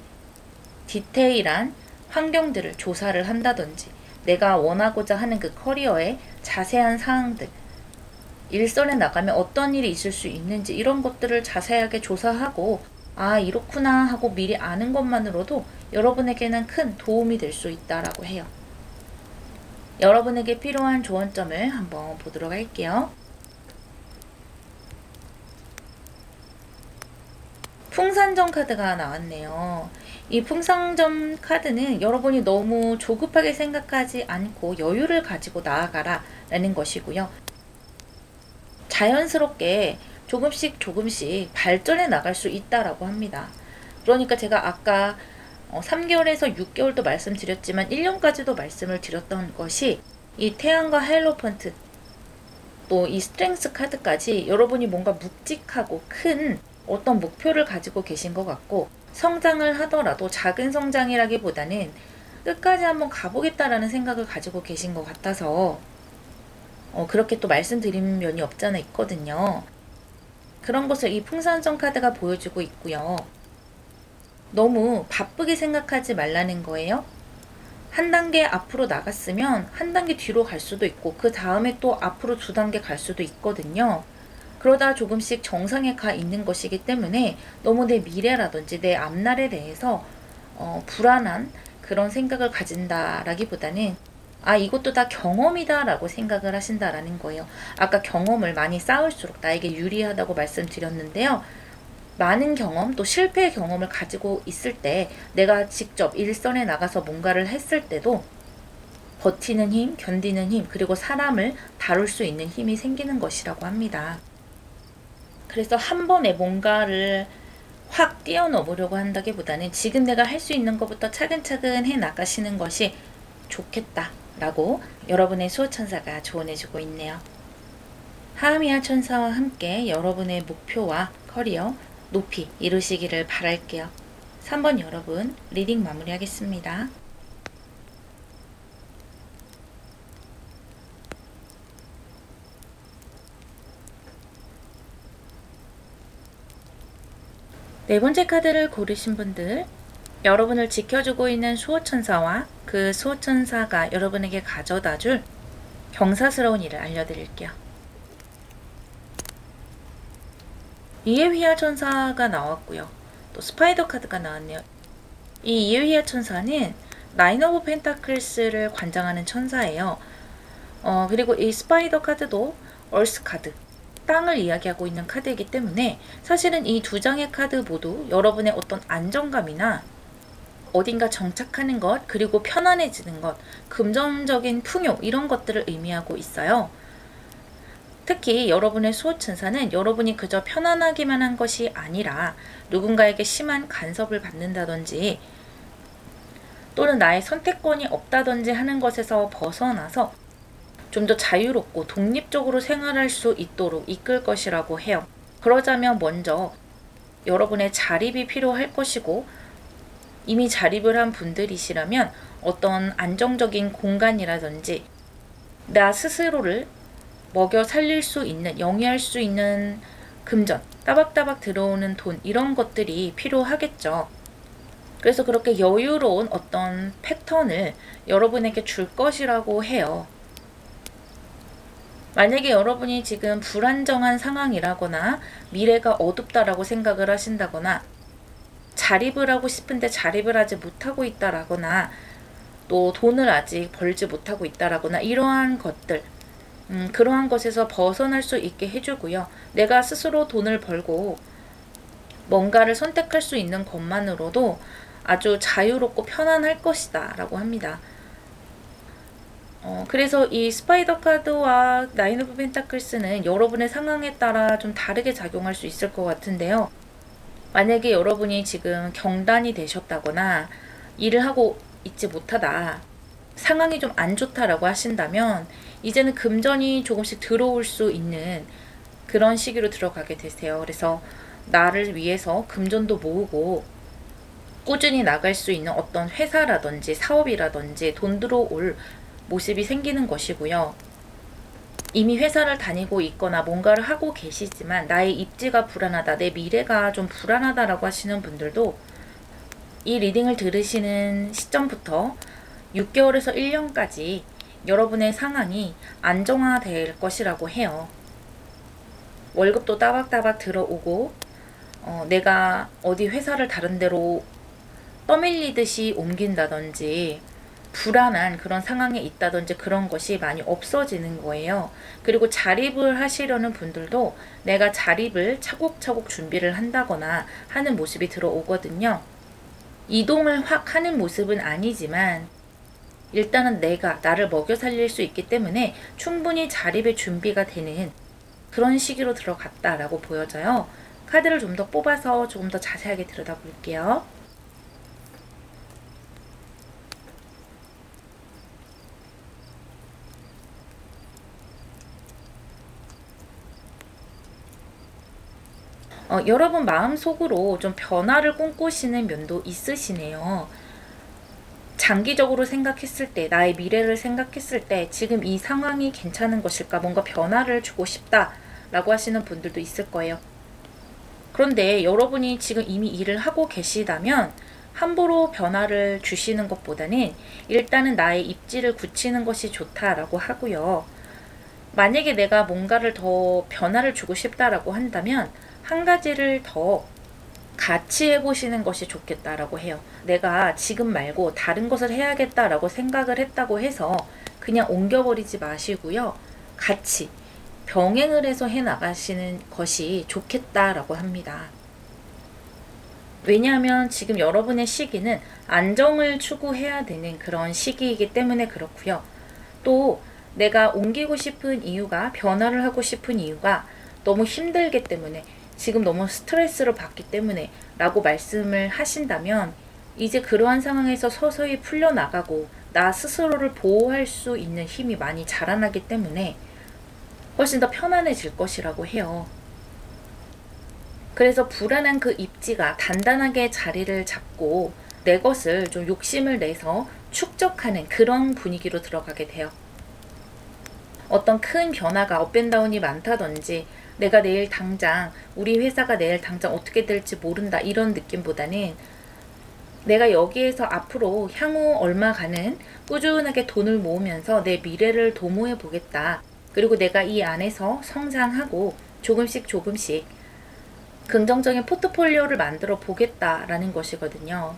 디테일한 환경들을 조사를 한다든지 내가 원하고자 하는 그 커리어의 자세한 사항들 일선에 나가면 어떤 일이 있을 수 있는지 이런 것들을 자세하게 조사하고 아 이렇구나 하고 미리 아는 것만으로도 여러분에게는 큰 도움이 될 수 있다라고 해요. 여러분에게 필요한 조언점을 한번 보도록 할게요. 풍산점 카드가 나왔네요. 이 풍산점 카드는 여러분이 너무 조급하게 생각하지 않고 여유를 가지고 나아가라 라는 것이고요. 자연스럽게 조금씩 발전해 나갈 수 있다라고 합니다. 그러니까 제가 아까 3개월에서 6개월도 말씀드렸지만 1년까지도 말씀을 드렸던 것이 이 태양과 하이로펀트 또 이 스트렝스 카드까지 여러분이 뭔가 묵직하고 큰 어떤 목표를 가지고 계신 것 같고, 성장을 하더라도 작은 성장이라기보다는 끝까지 한번 가보겠다라는 생각을 가지고 계신 것 같아서 그렇게 또 말씀드린 면이 없잖아 있거든요. 그런 것을 이 풍선성 카드가 보여주고 있고요. 너무 바쁘게 생각하지 말라는 거예요. 한 단계 앞으로 나갔으면 한 단계 뒤로 갈 수도 있고, 그 다음에 또 앞으로 두 단계 갈 수도 있거든요. 그러다 조금씩 정상에 가 있는 것이기 때문에 너무 내 미래라든지 내 앞날에 대해서 불안한 그런 생각을 가진다라기보다는 이것도 다 경험이다라고 생각을 하신다라는 거예요. 아까 경험을 많이 쌓을수록 나에게 유리하다고 말씀드렸는데요. 많은 경험, 또 실패의 경험을 가지고 있을 때 내가 직접 일선에 나가서 뭔가를 했을 때도 버티는 힘, 견디는 힘, 그리고 사람을 다룰 수 있는 힘이 생기는 것이라고 합니다. 그래서 한 번에 뭔가를 확 뛰어넘으려고 한다기보다는 지금 내가 할 수 있는 것부터 차근차근 해 나가시는 것이 좋겠다라고 여러분의 수호천사가 조언해주고 있네요. 하미아 천사와 함께 여러분의 목표와 커리어 높이 이루시기를 바랄게요. 3번 여러분 리딩 마무리하겠습니다. 네 번째 카드를 고르신 분들, 여러분을 지켜주고 있는 수호천사와 그 수호천사가 여러분에게 가져다줄 경사스러운 일을 알려드릴게요. 이에휘아 천사가 나왔고요. 또 스파이더 카드가 나왔네요. 이 이에휘아 천사는 나인 오브 펜타클스를 관장하는 천사예요. 그리고 이 스파이더 카드도 얼스 카드, 땅을 이야기하고 있는 카드이기 때문에 사실은 이 두 장의 카드 모두 여러분의 어떤 안정감이나 어딘가 정착하는 것, 그리고 편안해지는 것, 금전적인 풍요, 이런 것들을 의미하고 있어요. 특히 여러분의 수호천사는 여러분이 그저 편안하기만 한 것이 아니라 누군가에게 심한 간섭을 받는다든지 또는 나의 선택권이 없다든지 하는 것에서 벗어나서 좀 더 자유롭고 독립적으로 생활할 수 있도록 이끌 것이라고 해요. 그러자면 먼저 여러분의 자립이 필요할 것이고, 이미 자립을 한 분들이시라면 어떤 안정적인 공간이라든지 나 스스로를 먹여 살릴 수 있는, 영위할 수 있는 금전, 따박따박 들어오는 돈, 이런 것들이 필요하겠죠. 그래서 그렇게 여유로운 어떤 패턴을 여러분에게 줄 것이라고 해요. 만약에 여러분이 지금 불안정한 상황이라거나 미래가 어둡다라고 생각을 하신다거나 자립을 하고 싶은데 자립을 하지 못하고 있다라거나 또 돈을 아직 벌지 못하고 있다라거나 이러한 것들, 그러한 것에서 벗어날 수 있게 해주고요. 내가 스스로 돈을 벌고 뭔가를 선택할 수 있는 것만으로도 아주 자유롭고 편안할 것이다 라고 합니다. 그래서 이 스파이더 카드와 나인 오브 펜타클스는 여러분의 상황에 따라 좀 다르게 작용할 수 있을 것 같은데요. 만약에 여러분이 지금 경단이 되셨다거나 일을 하고 있지 못하다, 상황이 좀 안 좋다라고 하신다면 이제는 금전이 조금씩 들어올 수 있는 그런 시기로 들어가게 되세요. 그래서 나를 위해서 금전도 모으고 꾸준히 나갈 수 있는 어떤 회사라든지 사업이라든지 돈 들어올 모습이 생기는 것이고요. 이미 회사를 다니고 있거나 뭔가를 하고 계시지만 나의 입지가 불안하다, 내 미래가 좀 불안하다라고 하시는 분들도 이 리딩을 들으시는 시점부터 6개월에서 1년까지 여러분의 상황이 안정화될 것이라고 해요. 월급도 따박따박 들어오고 내가 어디 회사를 다른 데로 떠밀리듯이 옮긴다든지 불안한 그런 상황에 있다든지 그런 것이 많이 없어지는 거예요. 그리고 자립을 하시려는 분들도 내가 자립을 차곡차곡 준비를 한다거나 하는 모습이 들어오거든요. 이동을 확 하는 모습은 아니지만 일단은 내가 나를 먹여 살릴 수 있기 때문에 충분히 자립의 준비가 되는 그런 시기로 들어갔다라고 보여져요. 카드를 좀 더 뽑아서 조금 더 자세하게 들여다볼게요. 여러분 마음속으로 좀 변화를 꿈꾸시는 면도 있으시네요. 장기적으로 생각했을 때, 나의 미래를 생각했을 때 지금 이 상황이 괜찮은 것일까? 뭔가 변화를 주고 싶다라고 하시는 분들도 있을 거예요. 그런데 여러분이 지금 이미 일을 하고 계시다면 함부로 변화를 주시는 것보다는 일단은 나의 입지를 굳히는 것이 좋다라고 하고요. 만약에 내가 뭔가를 더 변화를 주고 싶다라고 한다면 한 가지를 더 같이 해보시는 것이 좋겠다라고 해요. 내가 지금 말고 다른 것을 해야겠다라고 생각을 했다고 해서 그냥 옮겨버리지 마시고요. 같이 병행을 해서 해나가시는 것이 좋겠다라고 합니다. 왜냐하면 지금 여러분의 시기는 안정을 추구해야 되는 그런 시기이기 때문에 그렇고요. 또 내가 옮기고 싶은 이유가, 변화를 하고 싶은 이유가 너무 힘들기 때문에, 지금 너무 스트레스를 받기 때문에 라고 말씀을 하신다면 이제 그러한 상황에서 서서히 풀려나가고 나 스스로를 보호할 수 있는 힘이 많이 자라나기 때문에 훨씬 더 편안해질 것이라고 해요. 그래서 불안한 그 입지가 단단하게 자리를 잡고 내 것을 좀 욕심을 내서 축적하는 그런 분위기로 들어가게 돼요. 어떤 큰 변화가 업앤다운이 많다든지 내가 내일 당장, 우리 회사가 내일 당장 어떻게 될지 모른다 이런 느낌보다는 내가 여기에서 앞으로 향후 얼마간은 꾸준하게 돈을 모으면서 내 미래를 도모해 보겠다. 그리고 내가 이 안에서 성장하고 조금씩 긍정적인 포트폴리오를 만들어 보겠다라는 것이거든요.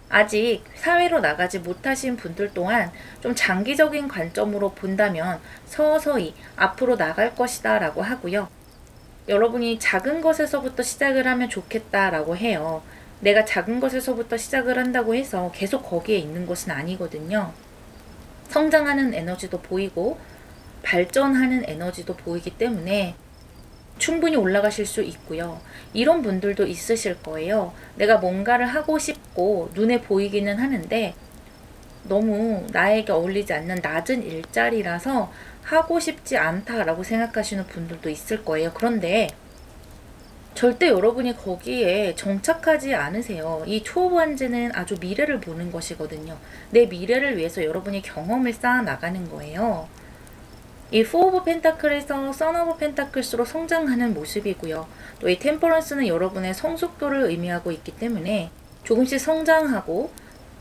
아직 사회로 나가지 못하신 분들 또한 좀 장기적인 관점으로 본다면 서서히 앞으로 나갈 것이다 라고 하고요. 여러분이 작은 것에서부터 시작을 하면 좋겠다라고 해요. 내가 작은 것에서부터 시작을 한다고 해서 계속 거기에 있는 것은 아니거든요. 성장하는 에너지도 보이고 발전하는 에너지도 보이기 때문에 충분히 올라가실 수 있고요. 이런 분들도 있으실 거예요. 내가 뭔가를 하고 싶고 눈에 보이기는 하는데 너무 나에게 어울리지 않는 낮은 일자리라서 하고 싶지 않다라고 생각하시는 분들도 있을 거예요. 그런데 절대 여러분이 거기에 정착하지 않으세요. 이 초보한제는 아주 미래를 보는 것이거든요. 내 미래를 위해서 여러분이 경험을 쌓아 나가는 거예요. 이 포 오브 펜타클에서 선 오브 펜타클스로 성장하는 모습이고요. 또 이 템퍼런스는 여러분의 성숙도를 의미하고 있기 때문에 조금씩 성장하고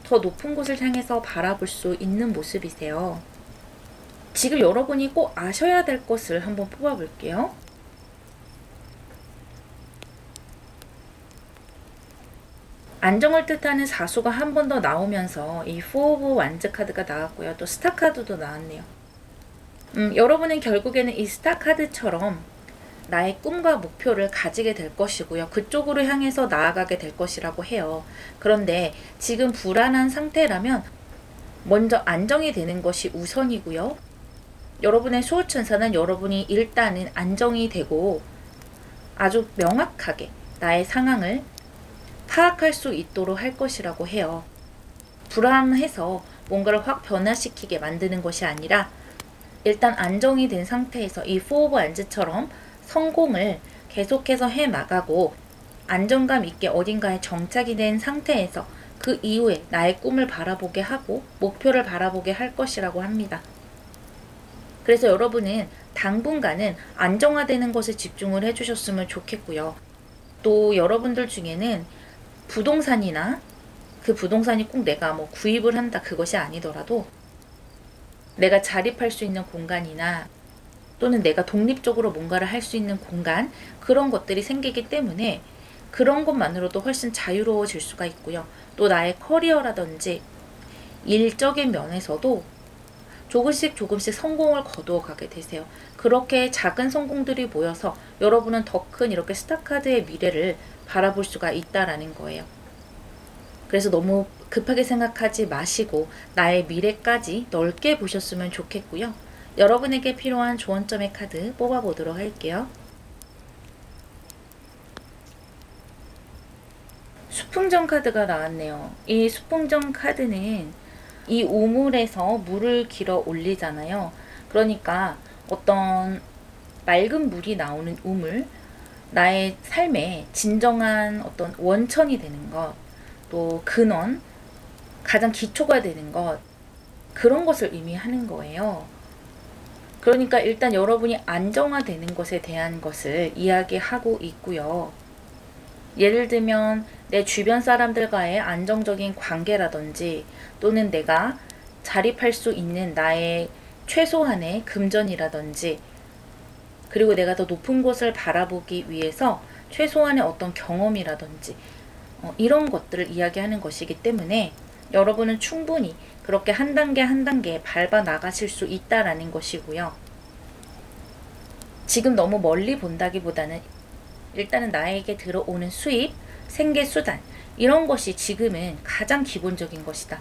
더 높은 곳을 향해서 바라볼 수 있는 모습이세요. 지금 여러분이 꼭 아셔야 될 것을 한번 뽑아볼게요. 안정을 뜻하는 사수가 한 번 더 나오면서 이 포 오브 완즈 카드가 나왔고요. 또 스타 카드도 나왔네요. 여러분은 결국에는 이 스타 카드처럼 나의 꿈과 목표를 가지게 될 것이고요. 그쪽으로 향해서 나아가게 될 것이라고 해요. 그런데 지금 불안한 상태라면 먼저 안정이 되는 것이 우선이고요. 여러분의 수호천사는 여러분이 일단은 안정이 되고 아주 명확하게 나의 상황을 파악할 수 있도록 할 것이라고 해요. 불안해서 뭔가를 확 변화시키게 만드는 것이 아니라 일단 안정이 된 상태에서 이 포 오브 안즈처럼 성공을 계속해서 해 나가고 안정감 있게 어딘가에 정착이 된 상태에서 그 이후에 나의 꿈을 바라보게 하고 목표를 바라보게 할 것이라고 합니다. 그래서 여러분은 당분간은 안정화되는 것에 집중을 해주셨으면 좋겠고요. 또 여러분들 중에는 부동산이나 그 부동산이 꼭 내가 뭐 구입을 한다 그것이 아니더라도 내가 자립할 수 있는 공간이나 또는 내가 독립적으로 뭔가를 할 수 있는 공간, 그런 것들이 생기기 때문에 그런 것만으로도 훨씬 자유로워질 수가 있고요. 또 나의 커리어라든지 일적인 면에서도 조금씩 성공을 거두어 가게 되세요. 그렇게 작은 성공들이 모여서 여러분은 더 큰 이렇게 스타카드의 미래를 바라볼 수가 있다라는 거예요. 그래서 너무 급하게 생각하지 마시고 나의 미래까지 넓게 보셨으면 좋겠고요. 여러분에게 필요한 조언점의 카드 뽑아보도록 할게요. 수풍정 카드가 나왔네요. 이 수풍정 카드는 이 우물에서 물을 길어 올리잖아요. 그러니까 어떤 맑은 물이 나오는 우물, 나의 삶의 진정한 어떤 원천이 되는 것, 또 근원, 가장 기초가 되는 것, 그런 것을 의미하는 거예요. 그러니까 일단 여러분이 안정화되는 것에 대한 것을 이야기하고 있고요. 예를 들면 내 주변 사람들과의 안정적인 관계라든지 또는 내가 자립할 수 있는 나의 최소한의 금전이라든지 그리고 내가 더 높은 곳을 바라보기 위해서 최소한의 어떤 경험이라든지 이런 것들을 이야기하는 것이기 때문에 여러분은 충분히 그렇게 한 단계 한 단계 밟아 나가실 수 있다라는 것이고요. 지금 너무 멀리 본다기보다는 일단은 나에게 들어오는 수입, 생계 수단 이런 것이 지금은 가장 기본적인 것이다.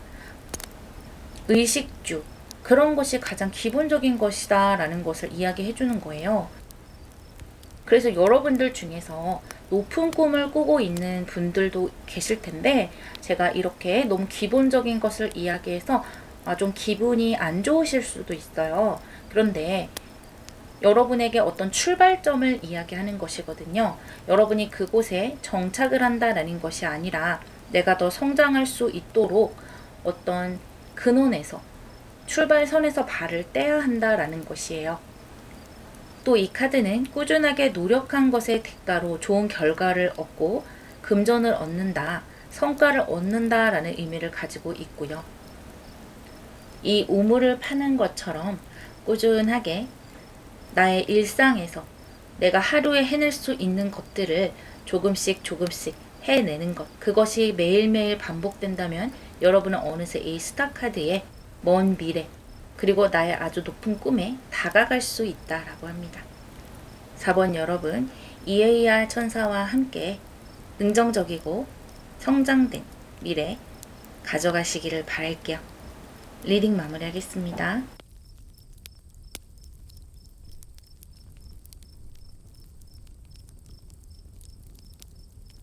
의식주 그런 것이 가장 기본적인 것이다 라는 것을 이야기해 주는 거예요. 그래서 여러분들 중에서 높은 꿈을 꾸고 있는 분들도 계실 텐데 제가 이렇게 너무 기본적인 것을 이야기해서 좀 기분이 안 좋으실 수도 있어요. 그런데 여러분에게 어떤 출발점을 이야기하는 것이거든요. 여러분이 그곳에 정착을 한다라는 것이 아니라 내가 더 성장할 수 있도록 어떤 근원에서 출발선에서 발을 떼야 한다라는 것이에요. 또 이 카드는 꾸준하게 노력한 것의 대가로 좋은 결과를 얻고 금전을 얻는다, 성과를 얻는다라는 의미를 가지고 있고요. 이 우물을 파는 것처럼 꾸준하게 나의 일상에서 내가 하루에 해낼 수 있는 것들을 조금씩 조금씩 해내는 것. 그것이 매일매일 반복된다면 여러분은 어느새 이 스타카드의 먼 미래 그리고 나의 아주 높은 꿈에 다가갈 수 있다라고 합니다. 4번 여러분, EAR 천사와 함께 긍정적이고 성장된 미래 가져가시기를 바랄게요. 리딩 마무리하겠습니다.